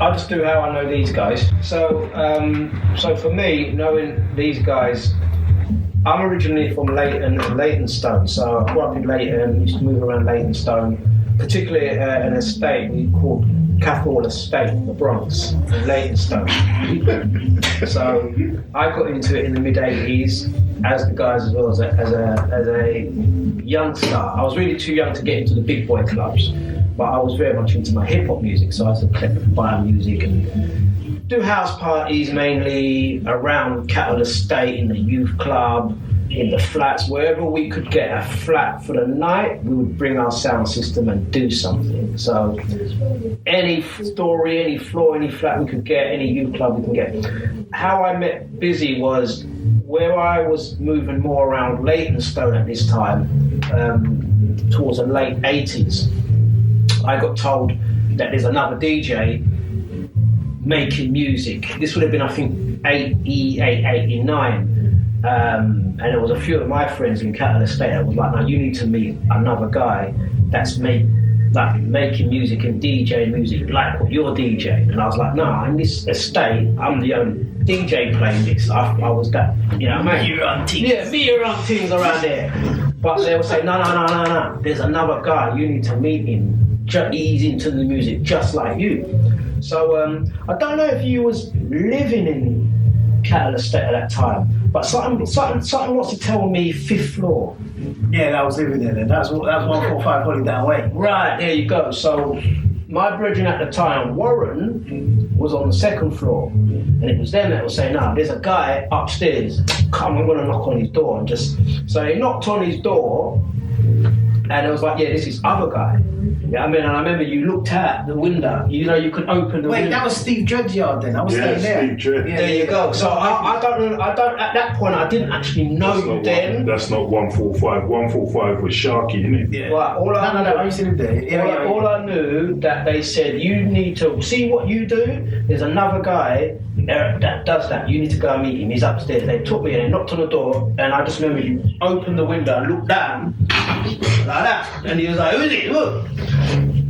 I'll just do how I know these guys. So for me, knowing these guys, I'm originally from Leytonstone. So I grew up in Leyton, used to move around Leytonstone, particularly an estate we called Cathall Estate in the Bronx, in Leytonstone. So I got into it in the mid-80s, as the guys as well, as a youngster. I was really too young to get into the big boy clubs, but I was very much into my hip-hop music, so I used to buy music and do house parties mainly around Cathall Estate, in the youth club, in the flats, wherever we could get a flat for the night, we would bring our sound system and do something. So any story, any floor, any flat we could get, any youth club we can get. How I met Bizzy was where I was moving more around Leytonstone at this time, towards the late 80s. I got told that there's another DJ making music. This would have been, I think, 89. And there was a few of my friends in Cathall Estate that was like, "Now you need to meet another guy that's making music and DJing music like what you're DJing." And I was like, "No, in this estate, I'm the only DJ playing this." I was that, you know what I mean? You run teams. Yeah, me around teams around there. But they would say, no. There's another guy. You need to meet him. He's into the music just like you. So I don't know if you was living in Cathall Estate at that time, but something wants to tell me 5th floor. Yeah, I was living there then. That was 145 Holly that way. Right, there you go. So my brethren at the time, Warren, was on the 2nd floor, and it was them that was saying, "No, there's a guy upstairs. Come, I'm gonna knock on his door." And so they knocked on his door, and it was like, "Yeah, this is other guy." Yeah, I mean, and I remember you looked out the window. You know, you could open the window. Wait, that was Steve Dredd's yard then. I was staying there. Steve Dredd. Yeah, there you go. So I don't. At that point, I didn't actually know you then. That's not 145. 145 was Sharky, innit? Yeah. Right, No, I used to live there. All I knew that they said, "You need to see what you do. There's another guy that does that. You need to go and meet him. He's upstairs." They took me and they knocked on the door, and I just remember you opened the window and looked down like that, and he was like, "Who is it? Look."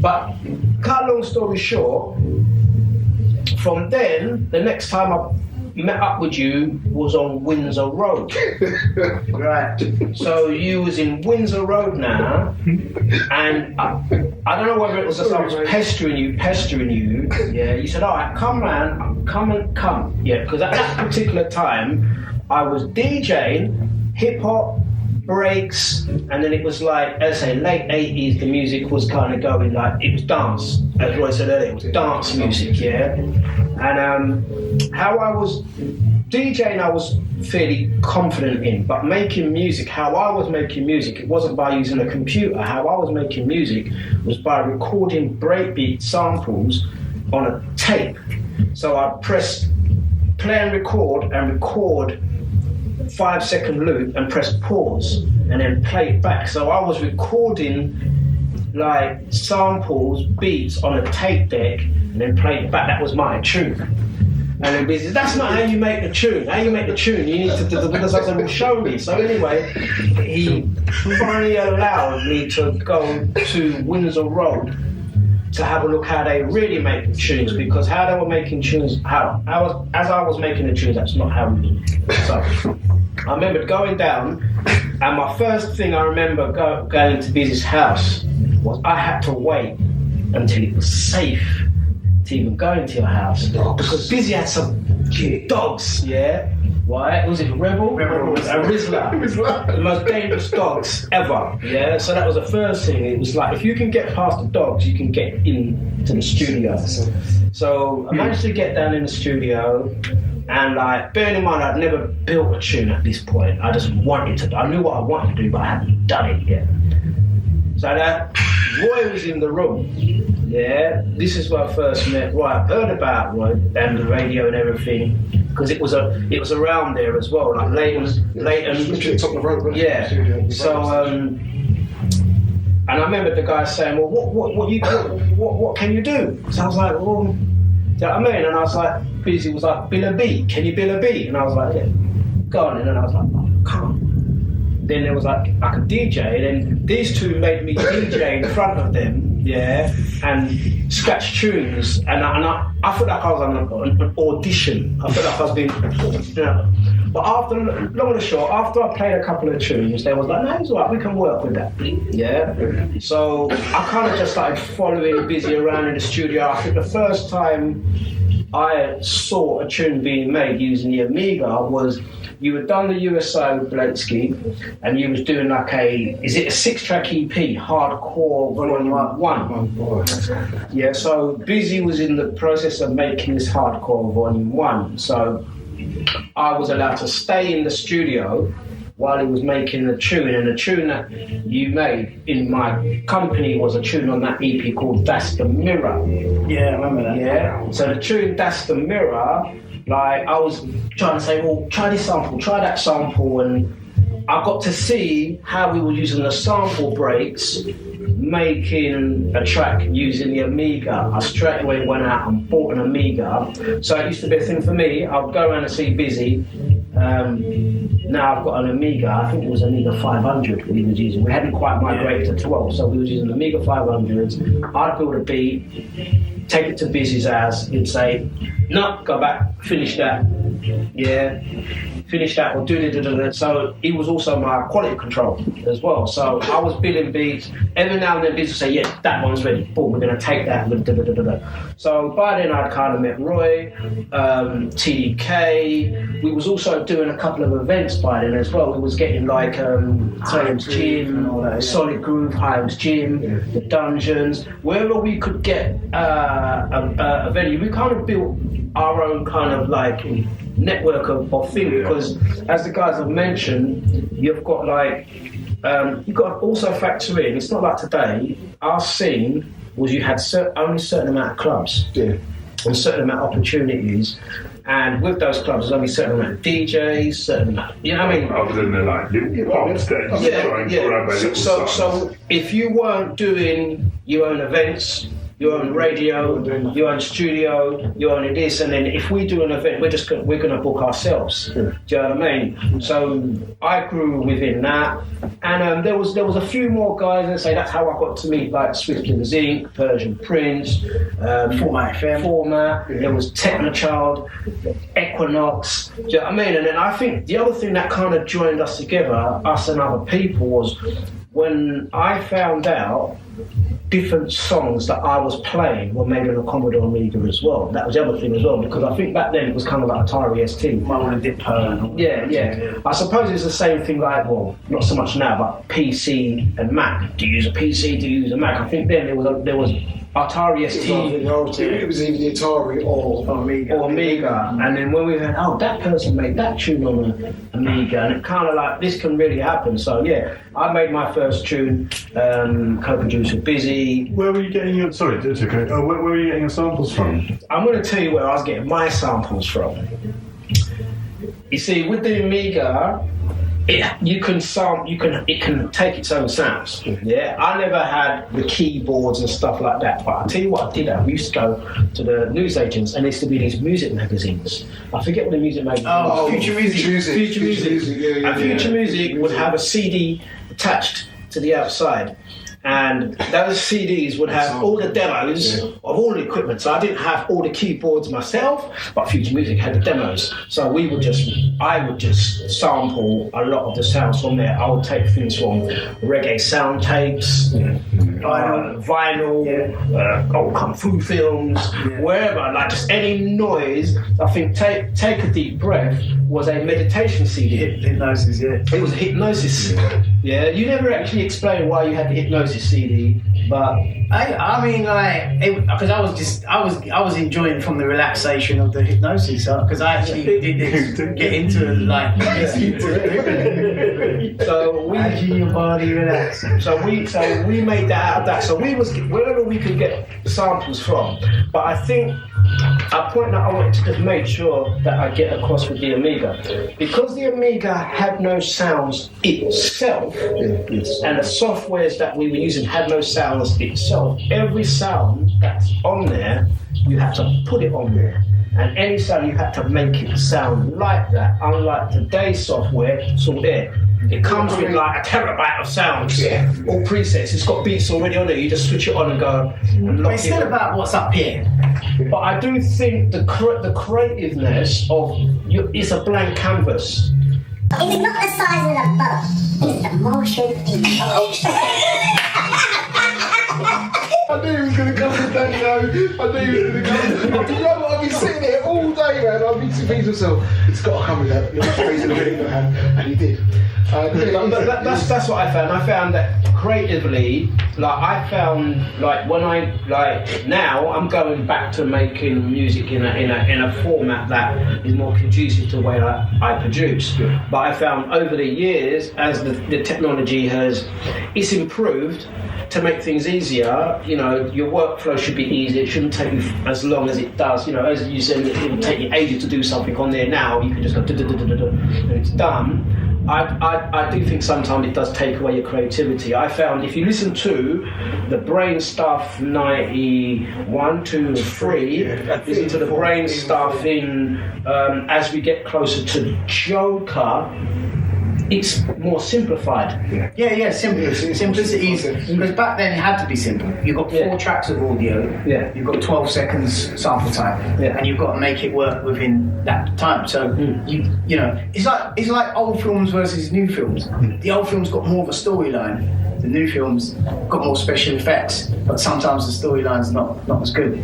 But cut a long story short, from then, the next time I met up with you was on Windsor Road. Right. So you was in Windsor Road now, and I don't know whether it was just I was pestering you. Yeah, you said, "All right, come round, come." Yeah, because at that particular time, I was DJing hip-hop, breaks, and then it was like, as I say, late 80s, the music was kind of going like, it was dance, as Roy said earlier, it was dance music, yeah? And how I was DJing, I was fairly confident in, but making music, how I was making music, it wasn't by using a computer. How I was making music was by recording breakbeat samples on a tape. So I'd press play and record 5-second loop and press pause and then play it back. So I was recording like samples, beats on a tape deck and then play it back. That was my tune. And then Bizzy, "That's not how you make the tune. How you make the tune, you need to do because I said, "Well, show me." So anyway, he finally allowed me to go to Windsor Road to have a look how they really make the tunes, because how they were making tunes, as I was making the tunes, that's not how we do it. So I remember going down, and my first thing I remember going to Bizzy's house was I had to wait until it was safe to even go into your house, because Bizzy had some dogs, yeah? Right? Was it Rebel? A Rizzler. The most dangerous dogs ever, yeah? So that was the first thing. It was like, if you can get past the dogs, you can get into the studio. So I managed to get down in the studio, and like, bearing in mind I'd never built a tune at this point. I just wanted to, I knew what I wanted to do, but I hadn't done it yet. So that Roy was in the room. Yeah, this is where I first met Roy. I heard about Roy and the radio and everything, because it was around there as well, like Leyton. Literally top of the road. Yeah. So And I remember the guy saying, well, what can you do? So I was like, well, do you know what I mean? And I was like, Bizzy was like, bill a beat, can you bill a beat? And I was like, yeah, go on. And then I was like, oh, come on. Then there was like I could DJ, and then these two made me DJ in front of them, yeah, and scratch tunes. And I felt like I was on an audition. I felt like I was being, you know. But after, long and short, after I played a couple of tunes, they was like, no, it's all right, we can work with that, yeah? So I kind of just started following Bizzy around in the studio. I think the first time I saw a tune being made using the Amiga was, you had done the USA with Blakesky, and you was doing like a 6-track EP, Hardcore Volume 1. Yeah, so Bizzy was in the process of making this Hardcore Volume 1. So I was allowed to stay in the studio while he was making the tune, and the tune that you made in my company was a tune on that EP called That's the Mirror. Yeah, I remember that. Yeah, so the tune That's the Mirror, like I was trying to say, well, try this sample, try that sample, and I got to see how we were using the sample breaks, making a track using the Amiga. I straight away went out and bought an Amiga. So it used to be a thing for me. I'd go around and see Bizzy. Now I've got an Amiga. I think it was Amiga 500 we was using. We hadn't quite migrated to 12, so we was using Amiga 500s. I'd build a beat, take it to Bizzy's house. He'd say, no, go back, finish that. Yeah, finish that or do. So he was also my quality control as well. So I was billing beats. Every now and then Bizzy would say, yeah, that one's ready. Boom, we're going to take that. So by then I'd kind of met Roy, TDK. We was also doing a couple of events by then as well. We was getting like Himes Gym, Solid Groove, Himes Gym, the Dungeons. Wherever we could get a venue, we kind of built our own kind of like network of things, because as the guys have mentioned, you've got like you've got to also factor in, it's not like today, our scene was you had only a certain amount of clubs and a certain amount of opportunities, and with those clubs there's only a certain amount of DJs, certain amount, you know what I mean? Other than the like little pumps that so if you weren't doing your own events, your own radio, your own studio, your own this, and then if we do an event, we're gonna book ourselves. Do you know what I mean? So I grew within that, and there was a few more guys that say that's how I got to meet like Swiftly Zinc, Persian Prince, Format FM. There was Technochild, Equinox. Do you know what I mean? And then I think the other thing that kind of joined us together, us and other people, was when I found out different songs that I was playing were made on a Commodore Amiga as well. That was the other thing as well, because I think back then it was kind of like Atari ST. Might want to dip her. Yeah. I suppose it's the same thing like, well, not so much now, but PC and Mac. Do you use a PC? Do you use a Mac? I think then there was Atari ST. It was either the Atari or Amiga. And then when we heard, oh, that person made that tune on an Amiga, and it kind of like, this can really happen. So yeah, I made my first tune, co-produced with Bizzy. Where were you getting your, sorry, it's okay. Where were you getting your samples from? I'm going to tell you where I was getting my samples from. You see, with the Amiga, it can take its own sounds. Yeah, I never had the keyboards and stuff like that, but I'll tell you what I did. We used to go to the newsagents, and there used to be these music magazines. I forget what the music magazine was. Future Music. And Future Music would have a CD attached to the outside. And those CDs would have all the demos of all the equipment. So I didn't have all the keyboards myself, but Future Music had the demos. So I would just sample a lot of the sounds from there. I would take things from reggae sound tapes, vinyl, old kung fu films, wherever, like just any noise. I think Take a Deep Breath was a meditation CD. Hypnosis, yeah. It was a hypnosis. Yeah, you never actually explained why you had the hypnosis CD, but I mean, like, because I was enjoying from the relaxation of the hypnosis, because I actually did get into like so actually your body relax. So we made that out of that. So we was wherever we could get samples from, but I think a point that I wanted to just make sure that I get across with the Amiga. Because the Amiga had no sounds itself, and the softwares that we were using had no sounds itself, every sound that's on there, you had to put it on there. And any sound, you had to make it sound like that. Unlike today's software, it's all there. It comes with like a terabyte of sounds, all presets. It's got beats already on it. You just switch it on and go. And But it's still about what's up here. But I do think the creativeness of it's a blank canvas. It's not the size of the boat, it's the motion in the I knew he was going to come with that, I knew he was going to come. You know what? I've been sitting here all day, man. I've been thinking to myself, it's got to come with that. And he did. But that's what I found. I found that creatively, like I found, like when I now I'm going back to making music in a format that is more conducive to the way I produce. But I found over the years, as the technology it's improved to make things easier. You know, your workflow should be easy. It shouldn't take you as long as it does. You know, as you said, it would take you ages to do something on there. Now you can just go and it's done. I do think sometimes it does take away your creativity. I found if you listen to the Brain Stuff 91, 2 and 3, listen to the Brain Stuff in as we get closer to Joker, it's more simplified. Yeah, simple. Simplicity is, because back then it had to be simple. You've got 4 tracks of audio, you've got 12 seconds sample time, and you've got to make it work within that time. So you know, it's like old films versus new films. The old films got more of a storyline. The new films got more special effects, but sometimes the storyline's not as good.